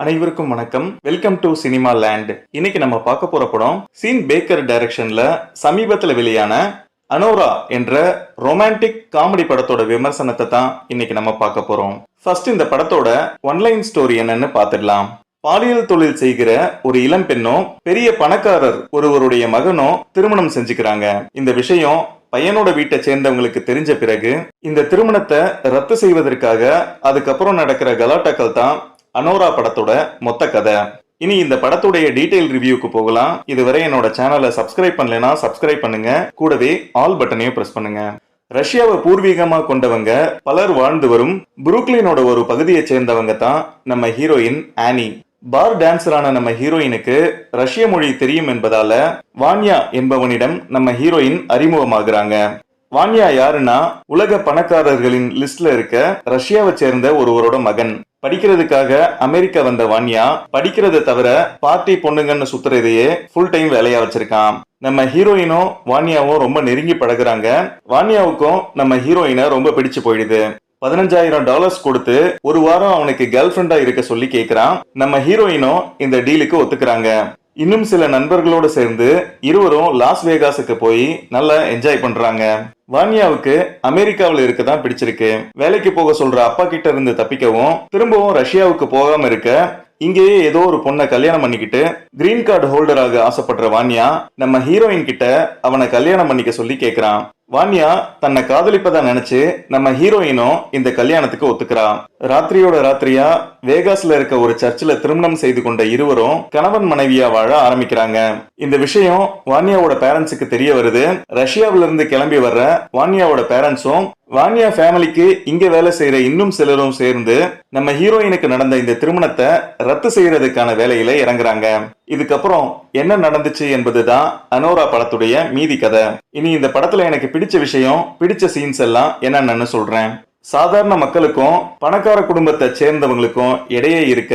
அனைவருக்கும் வணக்கம். Welcome to cinema land. இன்னைக்கு நம்ம பார்க்க போற படம் சீன் பேக்கர் டைரக்ஷன்ல சமீபத்தில் வெளியான அனோரா என்ற ரொமான்டிக் காமெடி படத்தோட விமர்சனத்தை தான் இன்னைக்கு நம்ம பார்க்க போறோம். ஃபர்ஸ்ட் இந்த படத்தோட ஒன்லைன் ஸ்டோரி என்னன்னு பார்த்துடலாம். பாலியல் தொழில் செய்கிற ஒரு இளம் பெண்ணும் பெரிய பணக்காரர் ஒருவருடைய மகனும் திருமணம் செஞ்சுக்கிறாங்க. இந்த விஷயம் பையனோட வீட்டை சேர்ந்தவங்களுக்கு தெரிஞ்ச பிறகு இந்த திருமணத்தை ரத்து செய்வதற்காக அதுக்கப்புறம் நடக்கிற கலாட்டாக்கள் தான் அனோரா படத்தோட மொத்த கதை. இனி இந்த படத்துடைய டீடைல் ரிவ்யூக்கு போகலாம். இதுவரை என்னோட சேனலை சப்ஸ்கிரைப் பண்ணலைன்னா சப்ஸ்கிரைப் பண்ணுங்க, கூடவே ஆல் பட்டனையும் பிரஸ் பண்ணுங்க. ரஷ்யாவை பூர்வீகமா கொண்டவங்க பலர் வாழ்ந்து வரும் புரூக்லினோட ஒரு பகுதியை சேர்ந்தவங்க தான் நம்ம ஹீரோயின் ஆனி. பார் டான்சரான நம்ம ஹீரோயினுக்கு ரஷ்ய மொழி தெரியும் என்பதால வான்யா என்பவனிடம் நம்ம ஹீரோயின் அறிமுகமாகறாங்க. வான்யா யாருன்னா உலக பணக்காரர்களின் லிஸ்ட்ல இருக்க ரஷ்யாவை சேர்ந்த ஒருவரோட மகன். படிக்கிறதுக்காக அமெரிக்கா வந்த வான்யா படிக்கிறத தவிர பார்ட்டி பொண்ணுங்கன்னு சுத்துறதையே ஃபுல் டைம் வேலையா வச்சிருக்கான். நம்ம ஹீரோயினும் வான்யாவும் ரொம்ப நெருங்கி பழகுறாங்க. வான்யாவுக்கும் நம்ம ஹீரோயினை ரொம்ப பிடிச்சு போயிடுது. $15,000 கொடுத்து ஒரு வாரம் அவனுக்கு கேர்ள் ஃப்ரெண்டா இருக்க சொல்லி கேக்குறான். நம்ம ஹீரோயினும் இந்த டீலுக்கு ஒத்துக்கிறாங்க. இன்னும் சில நண்பர்களோடு சேர்ந்து இருவரும் லாஸ் வேகாஸுக்கு போய் நல்லா என்ஜாய் பண்றாங்க. வான்யாவுக்கு அமெரிக்காவில் இருக்கதான் பிடிச்சிருக்கு. வேலைக்கு போக சொல்ற அப்பா கிட்ட இருந்து தப்பிக்கவும் திரும்பவும் ரஷ்யாவுக்கு போகாம இருக்க இங்கேயே ஏதோ ஒரு பொண்ணை கல்யாணம் பண்ணிக்கிட்டு கிரீன் கார்டு ஹோல்டராக ஆசைப்படுற வான்யா நம்ம ஹீரோயின் கிட்ட அவனை கல்யாணம் பண்ணிக்க சொல்லி கேக்குறான். வான்யா தன்னை காதலிப்பதா நினைச்சு நம்ம ஹீரோயினும் இந்த கல்யாணத்துக்கு ஒத்துக்கிறான். ராத்திரியோட ராத்திரியா வேகாஸ்ல இருக்க ஒரு சர்ச்சில் திருமணம் செய்து கொண்ட இருவரும் கணவன் மனைவியா வாழ ஆரம்பிக்கிறாங்க. இந்த விஷயம் வான்யாவோட பேரண்ட்ஸுக்கு தெரிய வருது. ரஷ்யாவில இருந்து கிளம்பி வர்ற வான்யாவோட பேரண்ட்ஸும் வான்யா ஃபேமிலிக்கு இங்க வேலை செய்யற இன்னும் சிலரும் சேர்ந்து நம்ம ஹீரோயினுக்கு நடந்த இந்த திருமணத்தை ரத்து செய்யறதுக்கான வேலையில இறங்குறாங்க. இதுக்கப்புறம் என்ன நடந்துச்சு என்பதுதான் அனோரா படத்துடைய மீதி கதை. இனி இந்த படத்துல எனக்கு பிடிச்ச விஷயம், பிடிச்ச சீன்ஸ் எல்லாம் என்னன்னு சொல்றேன். சாதாரண மக்களுக்கும் பணக்கார குடும்பத்தை சேர்ந்தவங்களுக்கும் இடையே இருக்க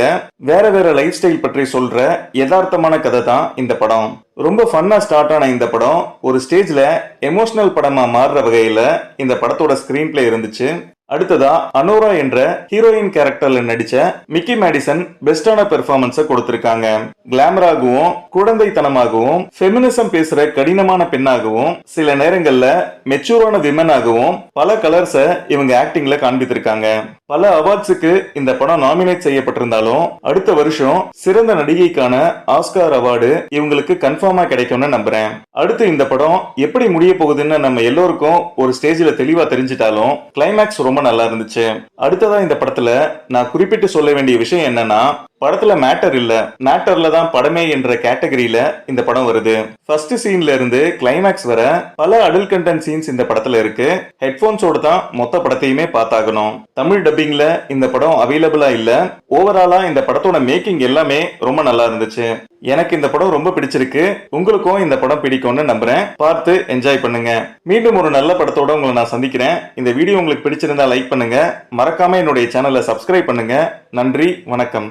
வேற வேற லைஃப் ஸ்டைல் பற்றி சொல்ற யதார்த்தமான கதை தான் இந்த படம். ரொம்ப ஃபன்னா ஸ்டார்ட் ஆன இந்த படம் ஒரு ஸ்டேஜ்ல எமோஷனல் படமா மாறுற வகையில இந்த படத்தோட ஸ்கிரீன் பிளே இருந்துச்சு. அடுத்ததா அனோரா என்ற ஹீரோயின் கேரக்டர்ல நடிச்ச மிக்கி மேடிசன் பெஸ்டான பெர்ஃபார்மன்ஸை கொடுத்திருக்காங்க. கிளாமராகவும் குழந்தைத்தனமாகவும் ஃபெமினிசம் பேசுற கடினமான பெண்ணாகவும் சில நேரங்கள்ல மெச்சூரான விமனாகவும் பல கலர்ஸை இவங்க ஆக்டிங்ல காண்பித்திருக்காங்க. பல அவார்ட்ஸுக்கு இந்த படம் நாமினேட் செய்யப்பட்டிருந்தாலும் அடுத்த வருஷம் சிறந்த நடிகைக்கான ஆஸ்கார் அவார்டு இவங்களுக்கு கன்ஃபார்மா கிடைக்கும்னு நம்புறேன். அடுத்து இந்த படம் எப்படி முடிய போகுதுன்னு நம்ம எல்லோருக்கும் ஒரு ஸ்டேஜ்ல தெளிவா தெரிஞ்சிட்டாலும் கிளைமேக்ஸ் ரொம்ப நல்லா இருந்துச்சு. அடுத்ததா இந்த படத்துல நான் குறிப்பிட்டு சொல்ல வேண்டிய விஷயம் என்னன்னா, படத்துல மேட்டர் இல்ல, மேட்டர்ல தான் படமே என்ற கேட்டகரியில இந்த படம் வருது. ஃபர்ஸ்ட் சீன்ல இருந்து கிளைமேக்ஸ் வர பல அடல்ட் கண்டென்ட் சீன்ஸ் இந்த படத்துல இருக்கு. ஹெட்போன்ஸோட தான் மொத்த படத்தையுமே பார்த்தாகணும். தமிழ் டப்பிங்ல இந்த படம் அவைலபிளா இல்ல. ஓவராலா இந்த படத்தோட மேக்கிங் எல்லாமே ரொம்ப நல்லா இருந்துச்சு. எனக்கு இந்த படம் ரொம்ப பிடிச்சிருக்கு. உங்களுக்கும் இந்த படம் பிடிக்கும்னு நம்புறேன். பார்த்து என்ஜாய் பண்ணுங்க. மீண்டும் ஒரு நல்ல படத்தோட உங்களை நான் சந்திக்கிறேன். இந்த வீடியோ உங்களுக்கு பிடிச்சிருந்தா லைக் பண்ணுங்க. மறக்காம என்னுடைய சேனலை சப்ஸ்கிரைப் பண்ணுங்க. நன்றி, வணக்கம்.